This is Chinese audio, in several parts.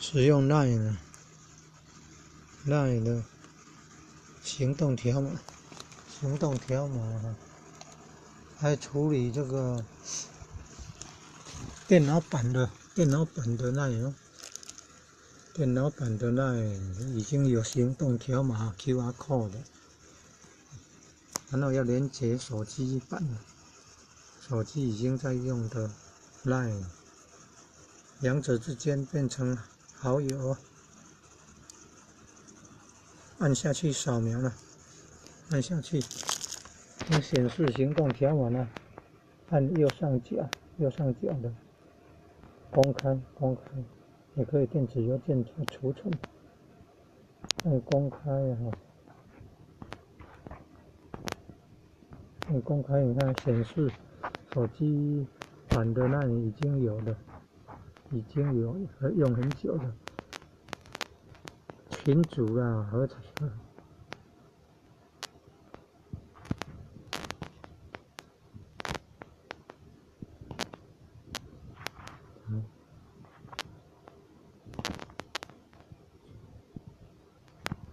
使用 LINE 的行动条码，还处理这个电脑版的 LINE 电脑版的 LINE 已经有行动条码 QR code 的，然后要连接手机版了，手机已经在用的 LINE， 两者之间变成好友，按下去扫描了，按下去，能显示行动条码呢，按右上角的公开，也可以电子邮件储存，按公开按公开，你看显示手机版的那里已经有用很久了，群组啊和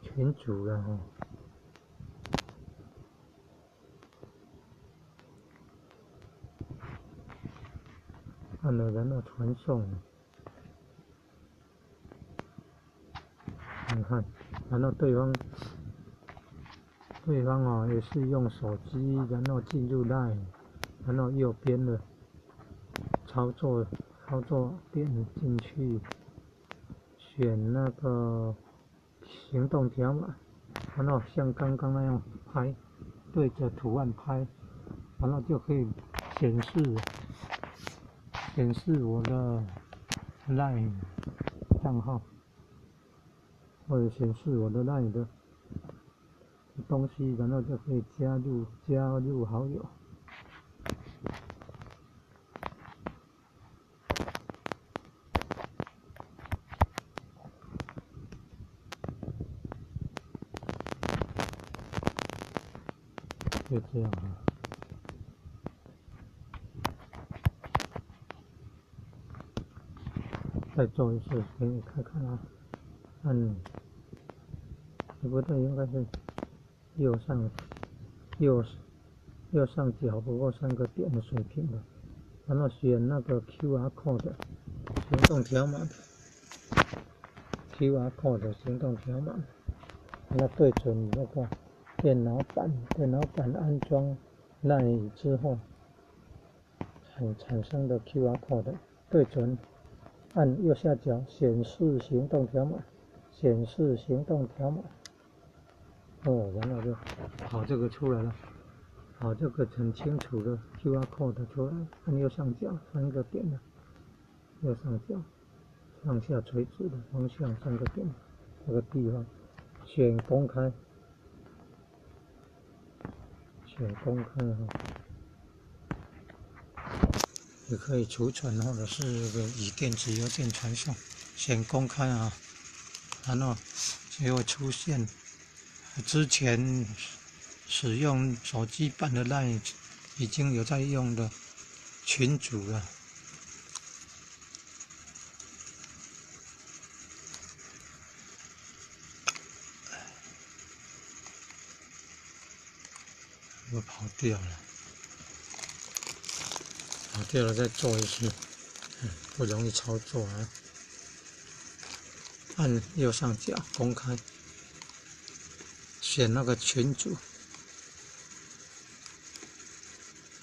群组了按了然后传送，你看，然后对方也是用手机，然后进入 LINE， 然后右边的操作点进去，选那个行动条码，然后像刚刚那样拍，对着图案拍，然后就可以显示我的 LINE 账号，或者显示我的 LINE 的东西，然后就可以加入好友。就这样再做一次给你看看啊，不对，应该是右上角不过3个点的水平的，然后选那个 QR code 行动条码的 QR code 行动条码，然后对准那个电脑版安装 LINE 之后产生的 QR code， 对准按右下角显示行动条码，然后就跑这个出来了，跑这个很清楚的 QR code 出来，按右上角3个点的，右上角上下垂直的方向3个点，这个地方选公开也可以储存或者是以电子邮件传送，选公开然后就会出现之前使用手机版的 LINE 已经有在用的群组了。又跑掉了，再做一次，不容易操作啊。按右上角公开，选那个群组，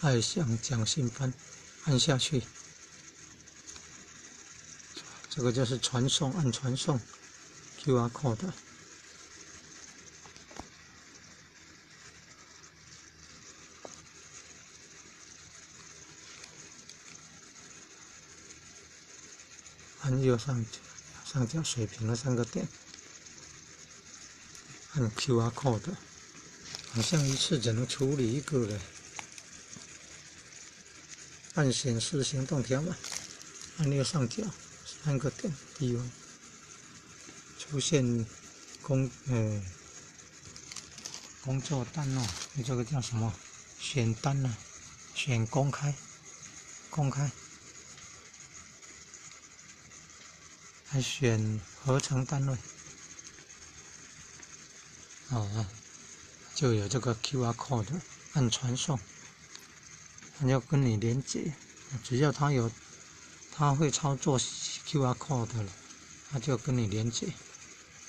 爱向讲信班，按下去，这个就是传送，按传送 QR code。按右上角水平的3个点，按 QR code， 好像一次只能处理1个了。按显示行动条码，按右上角3个点地方出现工作单这个叫什么？选单选公开。来选合成单位，就有这个 QR code， 按传送，它就跟你连接，只要它会操作 QR code 了，它就跟你连接，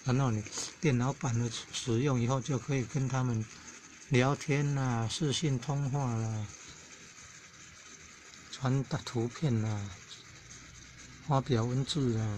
然后你电脑版的使用以后就可以跟他们聊天啦、视讯通话啦、传达图片啦、发表文字啦。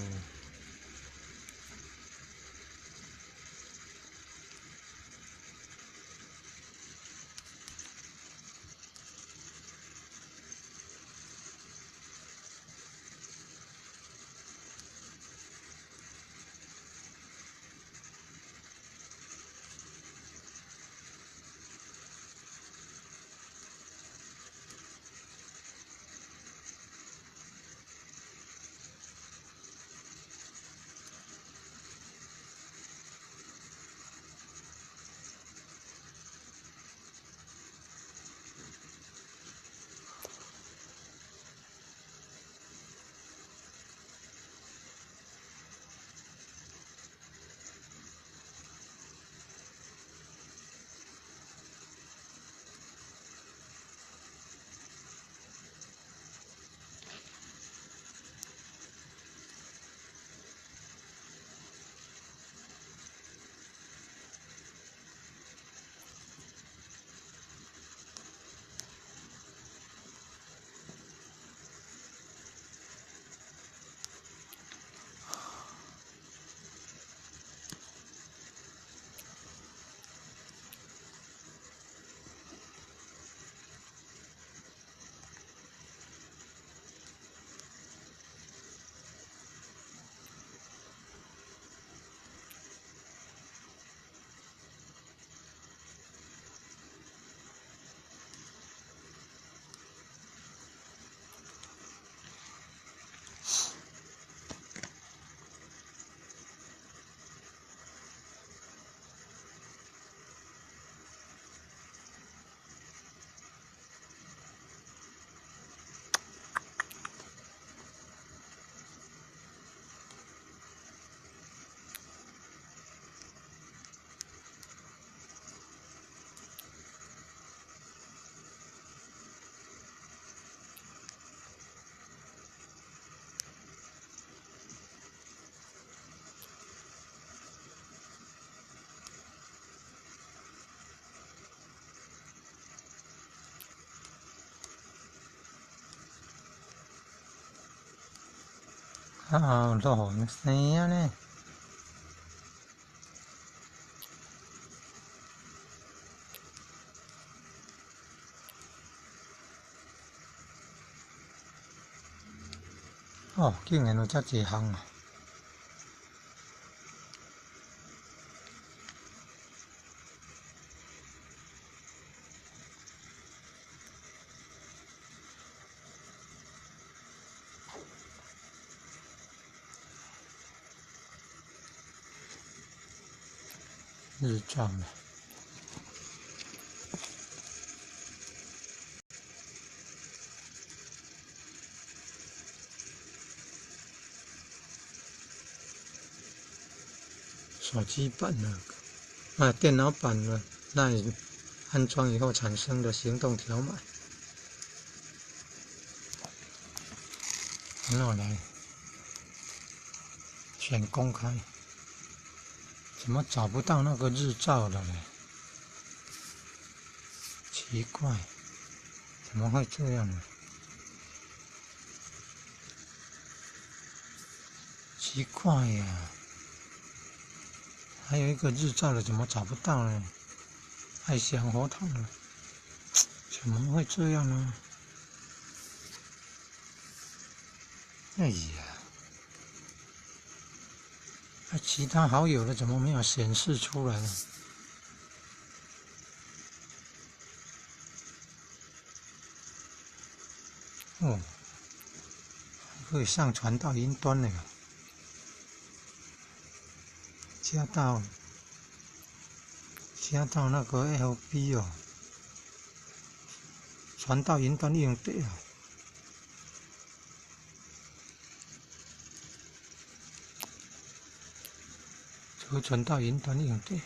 落雨生啊呢。竟然有遮济项啊！日照呢？手机版的电脑版的，那你安装以后产生的行动条码，然后来选公开。怎么找不到那个日照了呢？奇怪，怎么会这样呢？奇怪呀，还有一个日照的，怎么找不到呢？太想活痛了，怎么会这样呢？哎呀，其他好友的怎么没有显示出来呢？可以上传到云端了，加到那个 FB 传到云端硬碟流传到云端硬碟。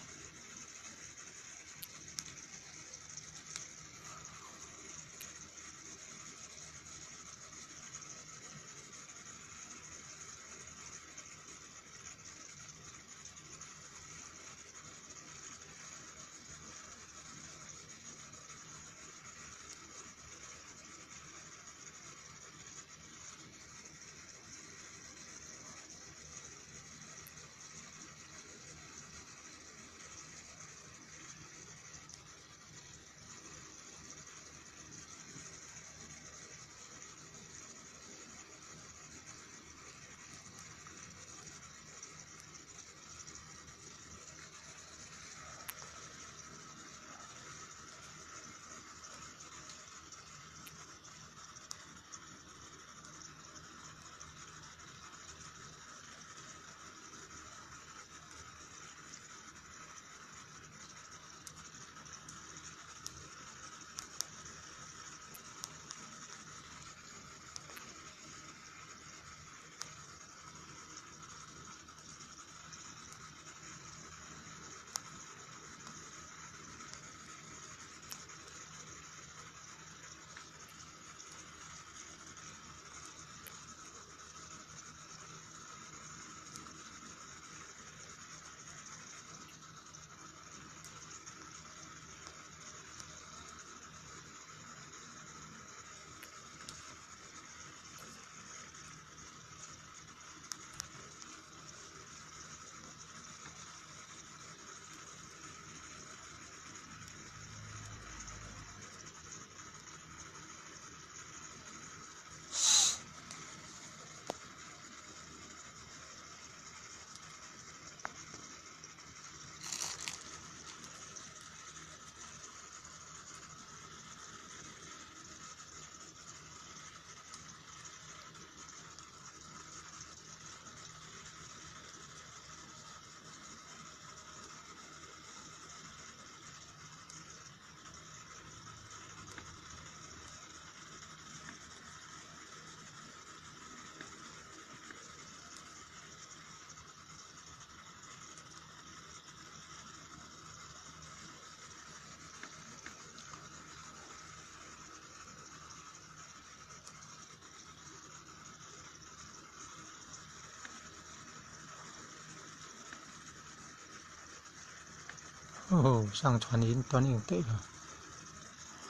哦，上传云端硬碟了，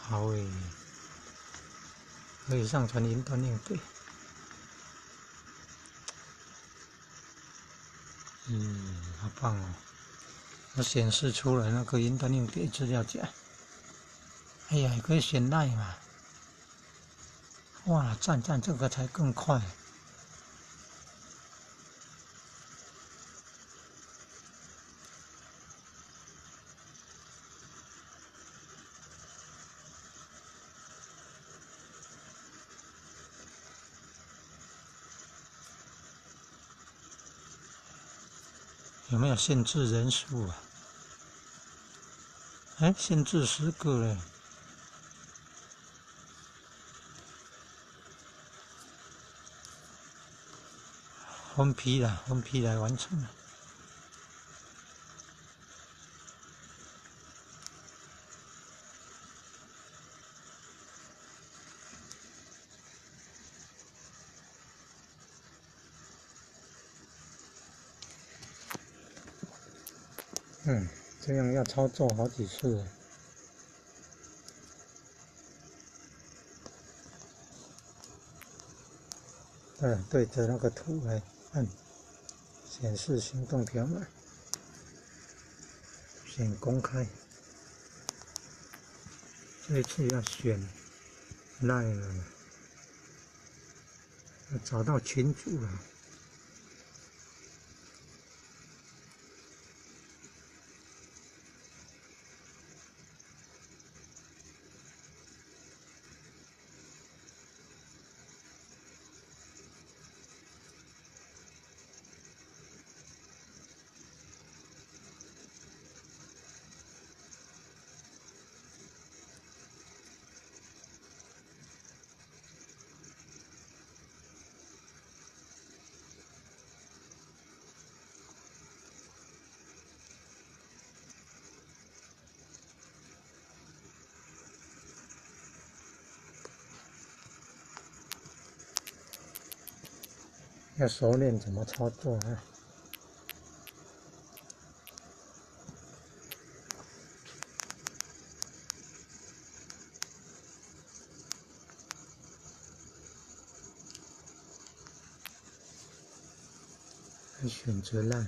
好诶，可以上传云端硬碟。好棒哦！它显示出来那个云端硬碟资料夹。哎呀，也可以选赖嘛！哇，赞赞，这个才更快。有没有限制人数啊？哎，限制10个嘞。分批来完成了。这样要操作好几次。对着那个图来按，显示行动条码，选公开。这一次要选 Line 了，要找到群组了。要熟练怎么操作啊？选择赖，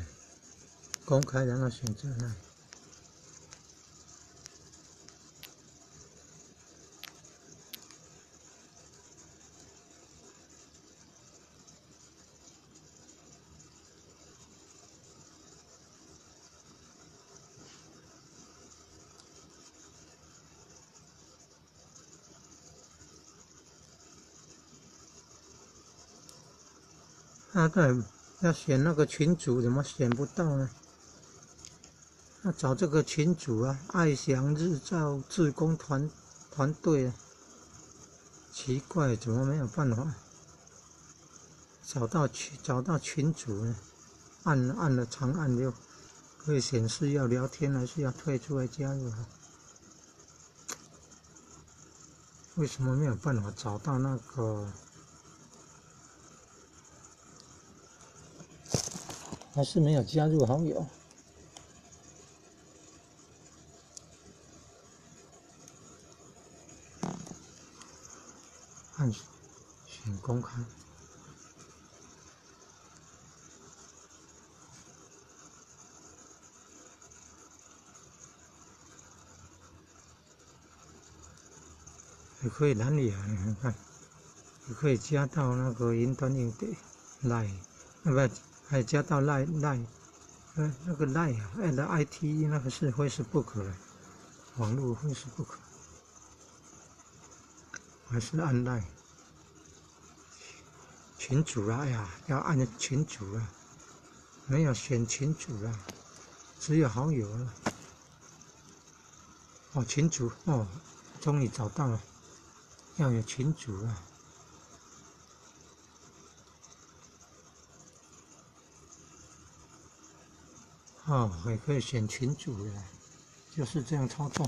公开然后选择赖。啊，对，要选那个群主，怎么选不到呢？要找这个群主啊，爱祥日照志工团队啊，奇怪，怎么没有办法找到群主呢？按了长按就会显示要聊天还是要退出来加入啊？为什么没有办法找到那个？还是没有加入好友？按选公开。也可以哪里啊？你看，也可以加到那个云端硬碟 Line， 不，还加到 Line， 那个 Line 啊 ，IT 那个是Facebook 的，网络Facebook， 还是按 Line 群主啊？哎呀，要按群主啊，没有选群主啊，只有好友了。哦，群主哦，终于找到了，要有群主啊。哦，也可以选群主的，就是这样操作。